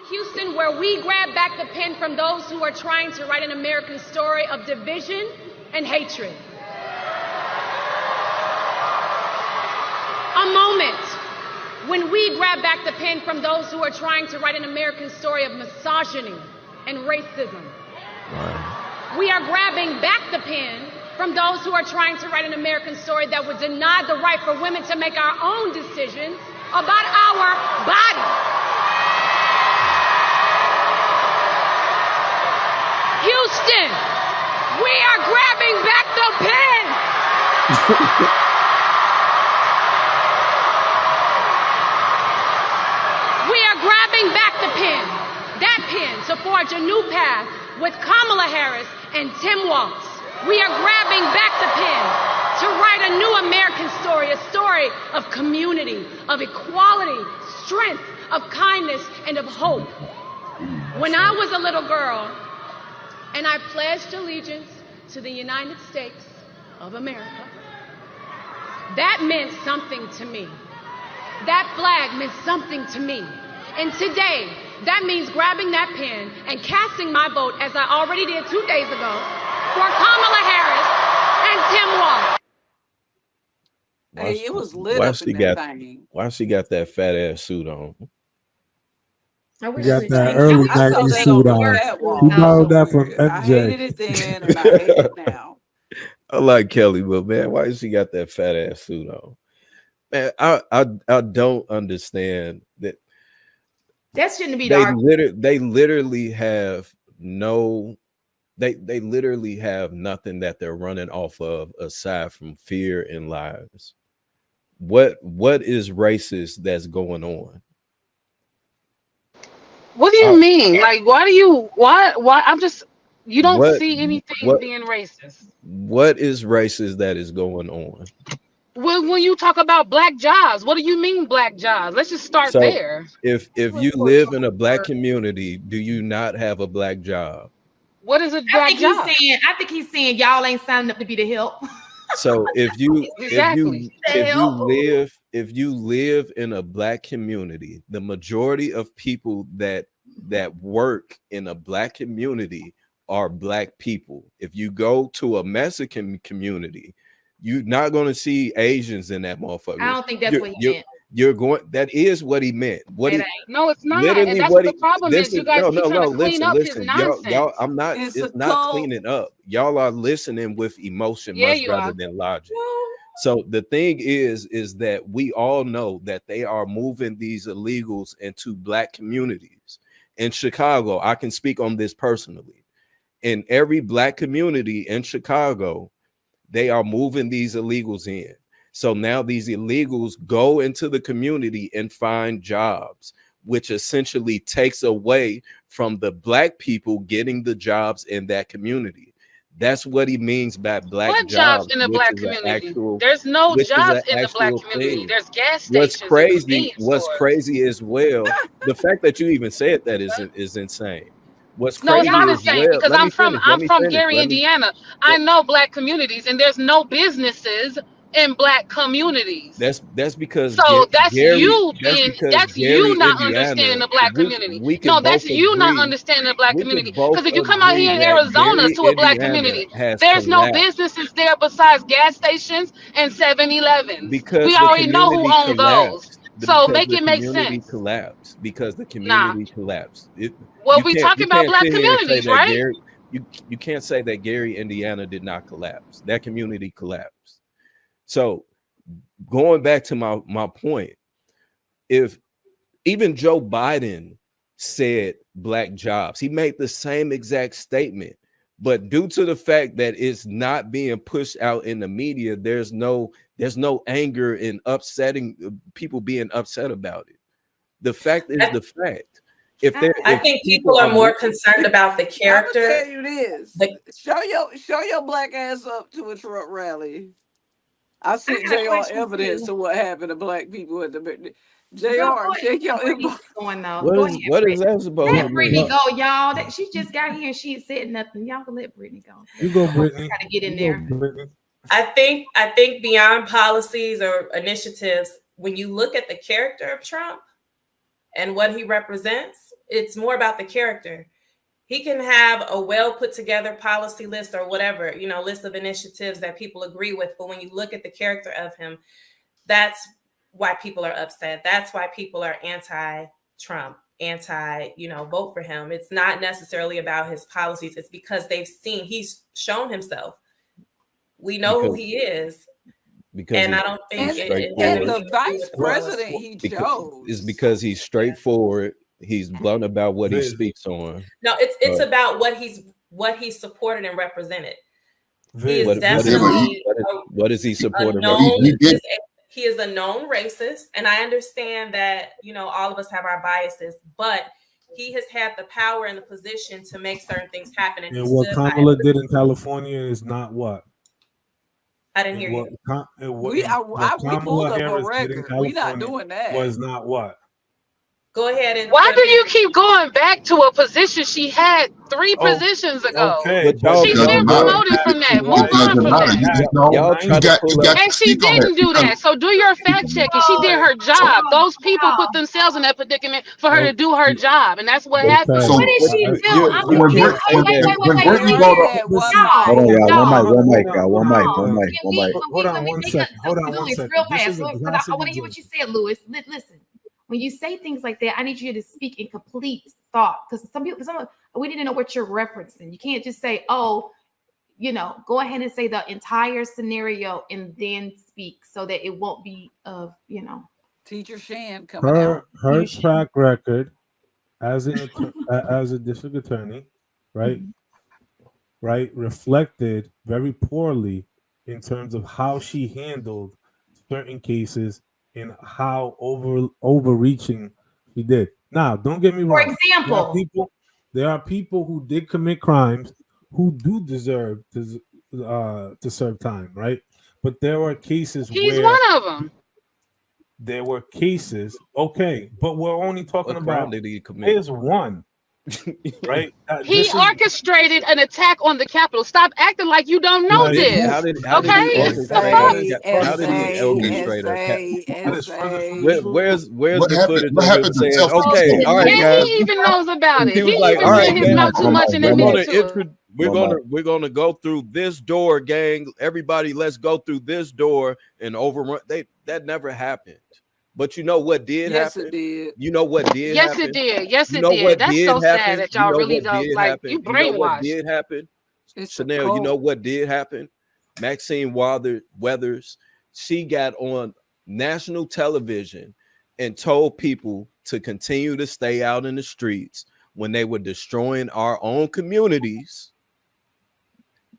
Houston, where we grab back the pen from those who are trying to write an American story of division and hatred. A moment when we grab back the pen from those who are trying to write an American story of misogyny and racism. Wow. We are grabbing back the pen from those who are trying to write an American story that would deny the right for women to make our own decisions about our bodies. Houston, we are grabbing back the pen. We are grabbing back the pen, that pen, to forge a new path with Kamala Harris and Tim Walz. We are grabbing back the pen to write a new American story, a story of community, of equality, strength, of kindness, and of hope. When I was a little girl and I pledged allegiance to the United States of America, that meant something to me. That flag meant something to me. And today, that means grabbing that pen and casting my vote, as I already did 2 days ago, for Kamala Harris and Tim Walz. Hey, it was lit up in that thing. Why she got that fat ass suit on? You got that early 90s suit on. You borrowed that from MJ. I hated it then and I hate it now. I like Kelly, but man, why she got that fat ass suit on? Man, I don't understand that. That shouldn't be the they literally have no. They literally have nothing that they're running off of aside from fear and lies. What is racist that's going on? What do you mean? Like, why I'm just, you don't see anything being racist. What is racist that is going on? When you talk about black jobs, what do you mean black jobs? Let's just start there. If you live in a black community, do you not have a black job? What is a black job? I think he's saying y'all ain't signing up to be the help. So if you Exactly. if you live in a black community, the majority of people that work in a black community are black people. If you go to a Mexican community, you're not going to see Asians in that motherfucker. I don't think that's what he meant. That is what he meant. No, it's not. And that's what the problem is. You guys keep trying to clean up his nonsense. Y'all, it's not cleaning up. Y'all are listening with emotion much rather than logic. So the thing is that we all know that they are moving these illegals into black communities. In Chicago, I can speak on this personally. In every black community in Chicago, they are moving these illegals in. So now these illegals go into the community and find jobs, which essentially takes away from the black people getting the jobs in that community. That's what he means by black what jobs in the black community. There's no jobs in the black community. There's gas stations. What's crazy as well, the fact that you even said that is insane. What's crazy it's not insane because I'm from Gary, Indiana. I know black communities and there's no businesses in black communities. That's because that's Gary, you not Indiana, understanding the black community. No, that's you not understanding the black community. Because if you come out here in Arizona to a black community, there's no businesses there besides gas stations and 7-Elevens. Because we already know who owns those. So make it make sense. Collapsed because the community collapsed. Well, we talking about black communities, right? You can't say that Gary, Indiana did not collapse. That community collapsed. So going back to my point, if even Joe Biden said black jobs, he made the same exact statement, but due to the fact that it's not being pushed out in the media, there's no anger and upsetting people being upset about it. The fact is the fact. I think people are more concerned about the character. I'll tell you this: show your black ass up to a Trump rally. I sent JR evidence of what happened to black people at the JR. Check your inbox. What is that supposed to mean? Let Brittany go, y'all. She just got here. She said nothing. Y'all can let Brittany go. You go, Brittany. Got to get in there. I think beyond policies or initiatives, when you look at the character of Trump and what he represents, It's more about the character. He can have a well put together policy list or whatever, list of initiatives that people agree with. But when you look at the character of him, that's why people are upset. That's why people are anti-Trump, vote for him. It's not necessarily about his policies. It's because he's shown himself. We know who he is. And I don't think and the vice president he chose is because he's straightforward. He's blunt about what he speaks on. No, it's about what he's supported and represented. He is definitely what is he supporting? He is a known racist, and I understand that all of us have our biases, but he has had the power and the position to make certain things happen. And what Kamala did in California is not what. I didn't hear you. We pulled up a record. We're not doing that. Was not what. Go ahead and. Why do you keep going back to a position she had 3 positions ago? Okay. She's been promoted from that. Move on from that. And she didn't do that. So do your fact check. And she did her job. Those people put themselves in that predicament for her to do her job, and that's what happened. So, what did she do? One mic. Hold on 1 second. Real fast. I want to hear what you said, Lewis. Listen. When you say things like that, I need you to speak in complete thought, because we need to know what you're referencing. You can't just say, go ahead and say the entire scenario and then speak so that it won't be Teacher Shan coming out. Her track record as a district attorney, right? Mm-hmm. Right, reflected very poorly in terms of how she handled certain cases and how overreaching she did. Now, don't get me wrong. For example, there are people who did commit crimes who do deserve to serve time, right? But there were cases He's one of them. There were cases, okay, but we're only talking about here's one. Right? He orchestrated an attack on the Capitol. Stop acting like you don't know this. How did he orchestrate it? Where's the footage of him saying, okay, all right, guys. He even knows about it. He was like, all right, we're gonna go through this door, gang. Everybody, let's go through this door and overrun. That never happened. But you know what did happen? Yes, it did. You know what did happen? Yes, it did. Yes, it did. That's so sad that y'all really don't like. You brainwashed. You know what did happen? Chanel, you know what did happen? Maxine Weathers, she got on national television and told people to continue to stay out in the streets when they were destroying our own communities,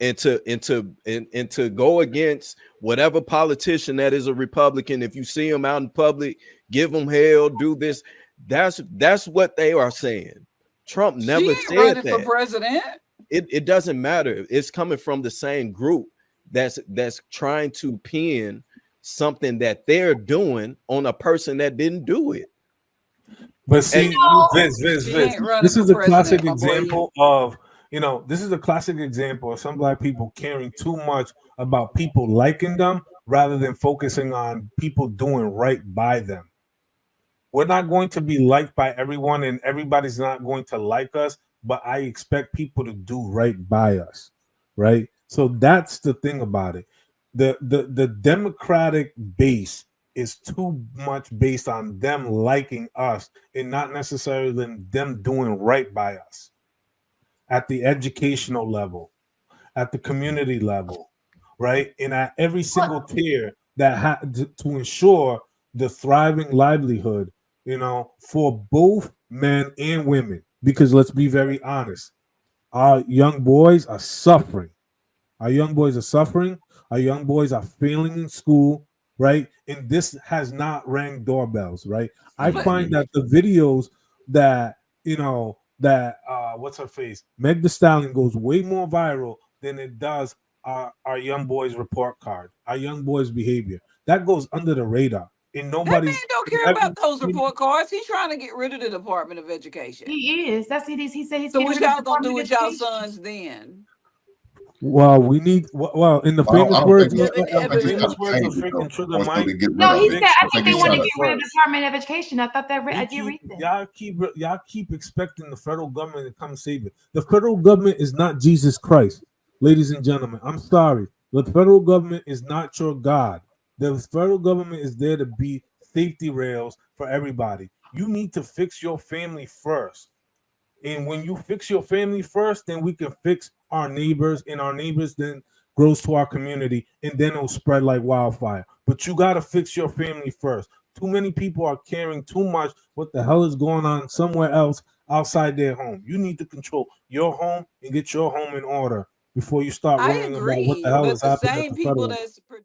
and to go against whatever politician that is a Republican. If you see them out in public, give them hell, do this. That's what they are saying. Trump never said that. For president. It doesn't matter. It's coming from the same group that's trying to pin something that they're doing on a person that didn't do it. But see, Vince, this is a classic example of this is a classic example of some black people caring too much about people liking them rather than focusing on people doing right by them. We're not going to be liked by everyone, and everybody's not going to like us, but I expect people to do right by us, right? So that's the thing about it. The Democratic base is too much based on them liking us and not necessarily them doing right by us. At the educational level, at the community level, right? And at every single tier that had to ensure the thriving livelihood, for both men and women. Because let's be very honest, our young boys are suffering. Our young boys are failing in school, right? And this has not rang doorbells, right? I find that the videos that, what's her face? Meg Thee Stallion goes way more viral than it does our young boys report card, our young boys behavior. That goes under the radar. And nobody don't care about those report cards. He's trying to get rid of the Department of Education. He is. That's it. He said he's. So what y'all gonna do with y'all sons then? Well, we need. Well, in the famous words of freaking Trigger Mike. No, he said. I think they want to get rid of the Department of Education. I thought that. I did read that. Y'all keep expecting the federal government to come save it. The federal government is not Jesus Christ, ladies and gentlemen. I'm sorry. The federal government is not your God. The federal government is there to be safety rails for everybody. You need to fix your family first. And when you fix your family first, then we can fix our neighbors, and our neighbors then grows to our community, and then it'll spread like wildfire. But you got to fix your family first. Too many people are caring too much what the hell is going on somewhere else outside their home. You need to control your home and get your home in order before you start worrying about what the hell is happening at the federal.